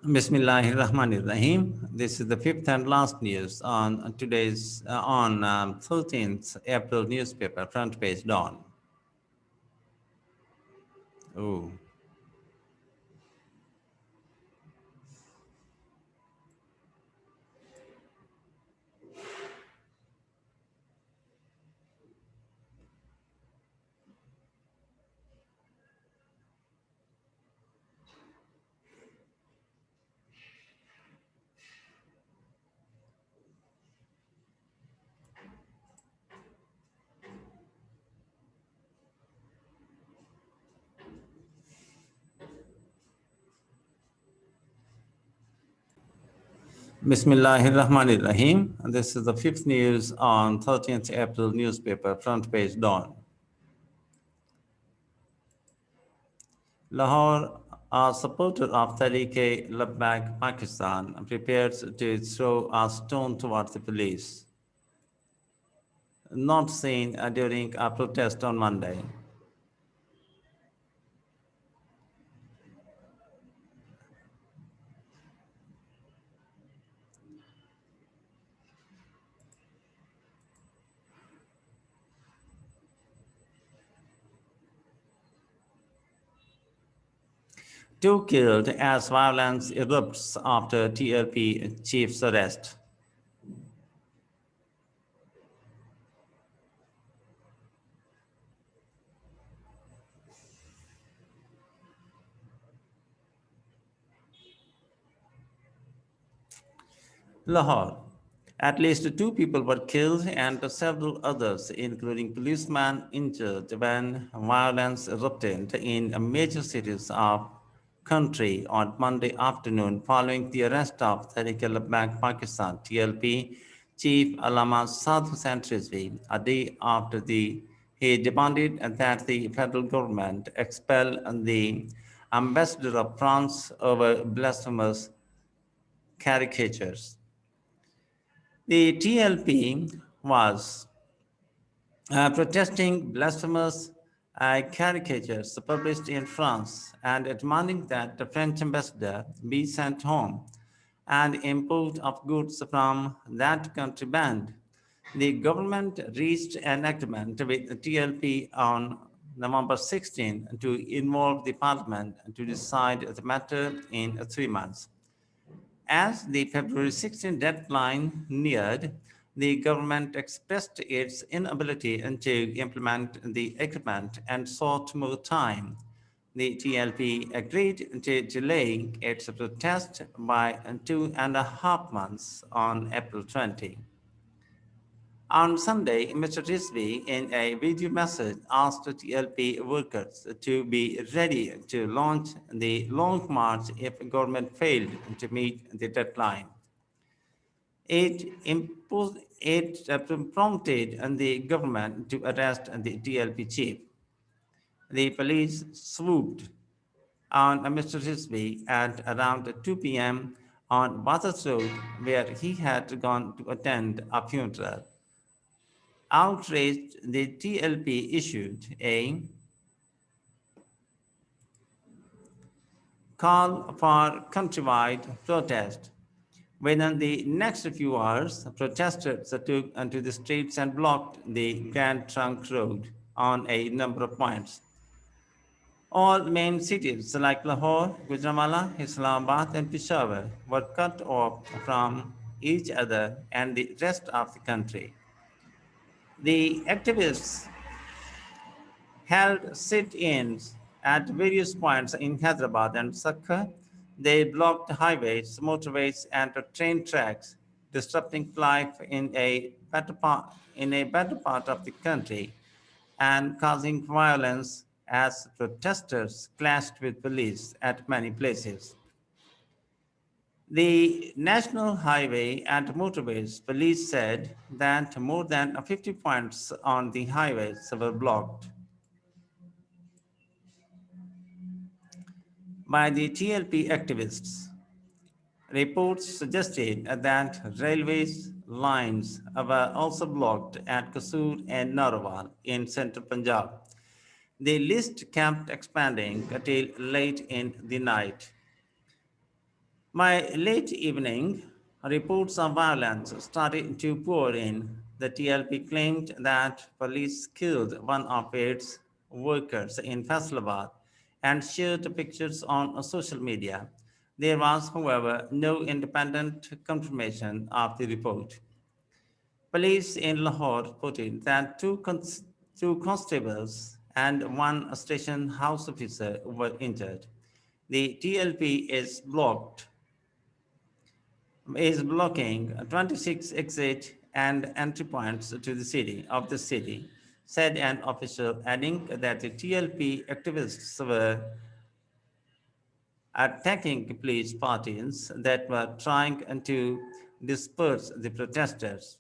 Bismillahirrahmanirrahim. This is the fifth and last news on today's 13th April newspaper front page dawn. Oh. Bismillahirrahmanirrahim. This is the fifth news on 13th April newspaper front page dawn. Lahore, a supporter of Tehreek-e-Labbaik Pakistan, prepares to throw a stone towards the police. Not seen during a protest on Monday. Two killed as violence erupts after TLP chief's arrest. Lahore. At least two people were killed and several others, including policemen, injured when violence erupted in major cities of country on Monday afternoon following the arrest of Tehreek-e-Labbaik Pakistan (TLP) chief Allama Saad Hussain Rizvi a day after he demanded that the federal government expel the ambassador of France over blasphemous caricatures. The TLP was protesting blasphemous caricatures published in France and demanding that the French ambassador be sent home and import of goods from that country banned. The government reached an agreement with the TLP on November 16 to involve the parliament to decide the matter in 3 months. As the February 16 deadline neared, the government expressed its inability to implement the agreement and sought more time. The TLP agreed to delay its protest by 2.5 months on April 20. On Sunday, Mr. Rizvi, in a video message, asked TLP workers to be ready to launch the long march if government failed to meet the deadline. It prompted the government to arrest the TLP chief. The police swooped on Mr. Rizvi at around 2 p.m. on Bathurst Road, where he had gone to attend a funeral. Outraged, the TLP issued a call for countrywide protest. Within the next few hours, protesters took onto the streets and blocked the Grand Trunk Road on a number of points. All main cities like Lahore, Gujranwala, Islamabad, and Peshawar were cut off from each other and the rest of the country. The activists held sit-ins at various points in Hyderabad and Sakha. They blocked highways, motorways, and train tracks, disrupting life in a better part of the country and causing violence as protesters clashed with police at many places. The National Highway and Motorways Police said that more than 50 points on the highways were blocked by the TLP activists. Reports suggested that railways lines were also blocked at Kasur and Narwal in central Punjab. The list kept expanding until late in the night. By late evening, reports of violence started to pour in. The TLP claimed that police killed one of its workers in Faisalabad and shared pictures on social media. There was, however, no independent confirmation of the report. Police in Lahore reported that two constables and one station house officer were injured. The TLP is blocking 26 exit and entry points to the city, said an official, adding that the TLP activists were attacking police parties that were trying to disperse the protesters.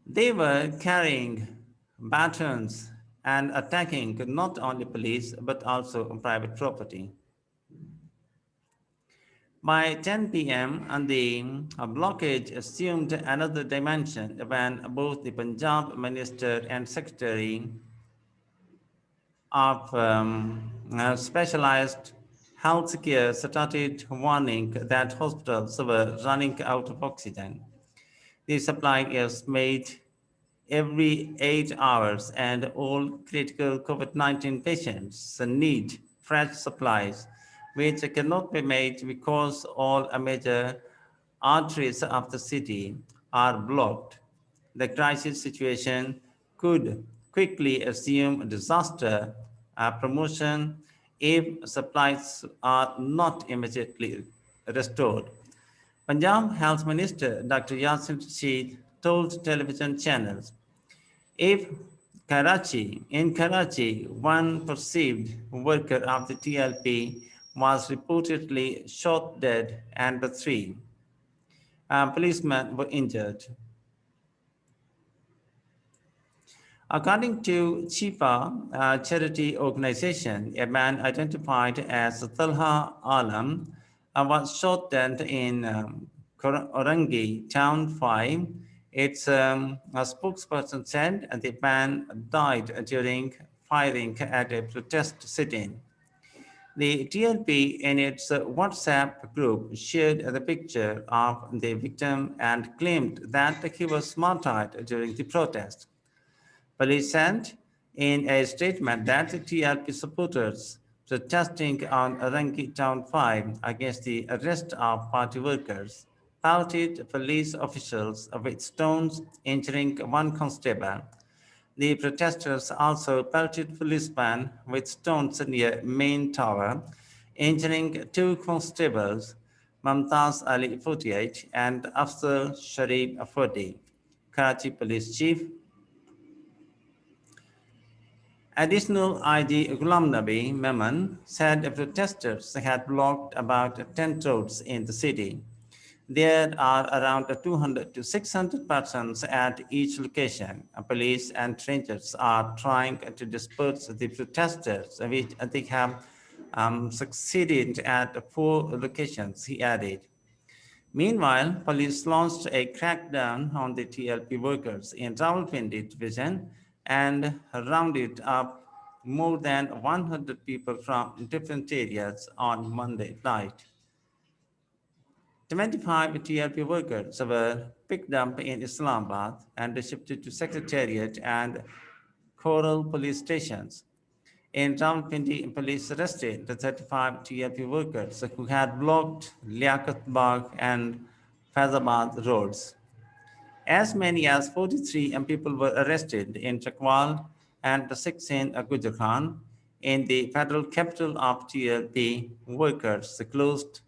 They were carrying batons and attacking not only police but also private property. By 10 p.m., and the blockage assumed another dimension when both the Punjab Minister and Secretary of Specialized Healthcare started warning that hospitals were running out of oxygen. The supply is made every 8 hours, and all critical COVID 19 patients need fresh supplies, which cannot be made because all major arteries of the city are blocked. The crisis situation could quickly assume disaster promotion if supplies are not immediately restored. Punjab Health Minister Dr. Yasin Rashid told television channels, if in Karachi, one perceived worker of the TLP was reportedly shot dead and the three policemen were injured. According to Chipa, a charity organization, a man identified as Talha Alam was shot dead in Orangi Town 5. Its a spokesperson said the man died during firing at a protest sit-in. The TLP in its WhatsApp group shared the picture of the victim and claimed that he was martyred during the protest. Police said in a statement that the TLP supporters protesting on Rangi Town 5 against the arrest of party workers pelted police officials with stones, injuring one constable. The protesters also pelted policemen with stones near main tower, injuring two constables, Mamtaz Ali 48 and Afzal Sharif 40. Karachi Police Chief Additional IG Ghulam Nabi Memon said the protesters had blocked about 10 roads in the city. There are around 200 to 600 persons at each location. Police and rangers are trying to disperse the protesters, which they have succeeded at 4 locations, he added. Meanwhile, police launched a crackdown on the TLP workers in Rawalpindi division and rounded up more than 100 people from different areas on Monday night. 25 TLP workers were picked up in Islamabad and shifted to Secretariat and Coral police stations. In Rawalpindi, police arrested the 35 TLP workers who had blocked Liaquat Bagh and Faizabad roads. As many as 43 people were arrested in Chakwal and 6 in Gujarat. In the federal capital of TLP, workers closed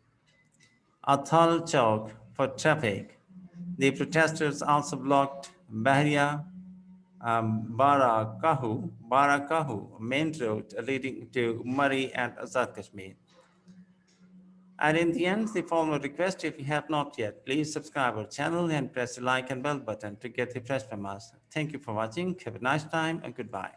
Athal Chowk for traffic. The protesters also blocked Bahria Barakahu main road leading to Murray and Azad Kashmir. And in the end, the formal request, if you have not yet, please subscribe our channel and press the like and bell button to get the fresh from us. Thank you for watching. Have a nice time and goodbye.